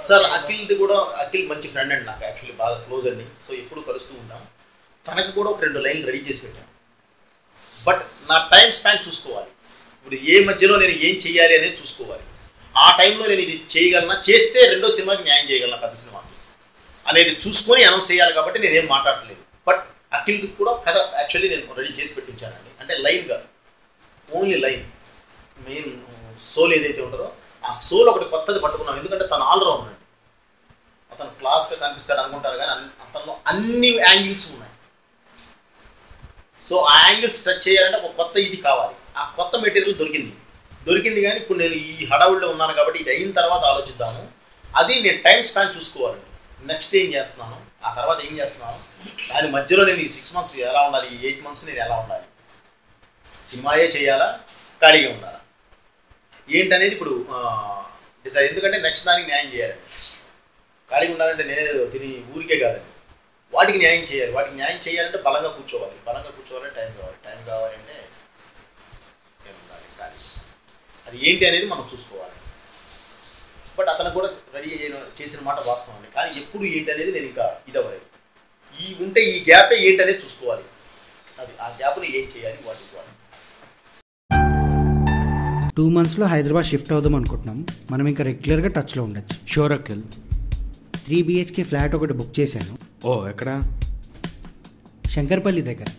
Sir అఖిల్ది కూడా, అఖిల్ మంచి friend అండి నాకు, యాక్చువల్లీ బాగా క్లోజ్ అండి. సో ఎప్పుడు కలుస్తూ ఉంటాం. తనకు కూడా ఒక 2 లైన్లు రెడీ చేసి పెట్టాను. బట్ నా టైం స్పాన్ చూసుకోవాలి. ఇప్పుడు ఏ మధ్యలో నేను ఏం చేయాలి అనేది చూసుకోవాలి. ఆ టైంలో నేను ఇది చేయగలనా, చేస్తే రెండో సినిమాకి న్యాయం చేయగలనా, పెద్ద సినిమాకి అనేది చూసుకొని అనౌన్స్ చేయాలి. కాబట్టి నేనేం మాట్లాడలేదు. బట్ అఖిల్కి కూడా కథ యాక్చువల్లీ నేను రెడీ చేసి పెట్టించానండి. అంటే లైన్ కాదు, ఓన్లీ లైన్. మెయిన్ సోల్ ఏదైతే ఉంటుందో ఆ సోల్ ఒకటి కొత్తది పట్టుకున్నాం. ఎందుకంటే తను ఆల్రౌండర్ అండి. అతను క్లాస్గా కనిపిస్తాడు అనుకుంటారు, కానీ అతను అన్ని యాంగిల్స్ ఉన్నాయి. సో ఆ యాంగిల్స్ టచ్ చేయాలంటే ఒక కొత్త ఇది కావాలి. ఆ కొత్త మెటీరియల్ దొరికింది కానీ ఇప్పుడు నేను ఈ హడావుల్లో ఉన్నాను కాబట్టి ఇది అయిన తర్వాత ఆలోచిద్దాము. అది నేను టైం స్పాన్ చూసుకోవాలండి. నెక్స్ట్ ఏం చేస్తున్నాను, ఆ తర్వాత ఏం చేస్తున్నాను, దాని మధ్యలో నేను ఈ 6 months ఎలా ఉండాలి, ఈ 8 months నేను ఎలా ఉండాలి, సినిమాయే చేయాలా, ఖాళీగా ఉండాలా, ఏంటనేది ఇప్పుడు డిసైడ్. ఎందుకంటే నెక్స్ట్ దానికి న్యాయం చేయాలండి. ఖాళీగా ఉండాలంటే నేనే తిని ఊరికే కాదండి, వాటికి న్యాయం చేయాలి. వాటికి న్యాయం చేయాలంటే బలంగా కూర్చోవాలి. బలంగా కూర్చోవాలంటే టైం కావాలంటే నేను ఉండాలి ఖాళీ. అది ఏంటి అనేది మనం చూసుకోవాలి. బట్ అతను కూడా రెడీ చేసిన మాట వాస్తవం అండి. కానీ ఎప్పుడు ఏంటి అనేది నేను ఇంకా ఇదవ్వలేదు. ఈ గ్యాపే ఏంటి అనేది చూసుకోవాలి. అది ఆ గ్యాప్ని ఏం చేయాలి, వాటి ద్వారా 2 monthsలో హైదరాబాద్ షిఫ్ట్ అవుదాం అనుకుంటున్నాం. మనం ఇంకా రెగ్యులర్గా టచ్లో ఉండొచ్చు. షూర్ అఖిల్. 3 BHK ఫ్లాట్ ఒకటి బుక్ చేశాను. ఓ ఎక్కడ? శంకర్పల్లి దగ్గర.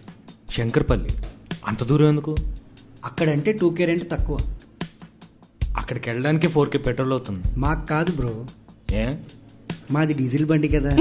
శంకర్పల్లి అంత దూరం ఎందుకు? అక్కడంటే 2K రెంట్ తక్కువ. అక్కడికి వెళ్ళడానికి 4K పెట్రోల్ అవుతుంది. మాకు కాదు బ్రో, ఏ? మాది డీజిల్ బండి కదా.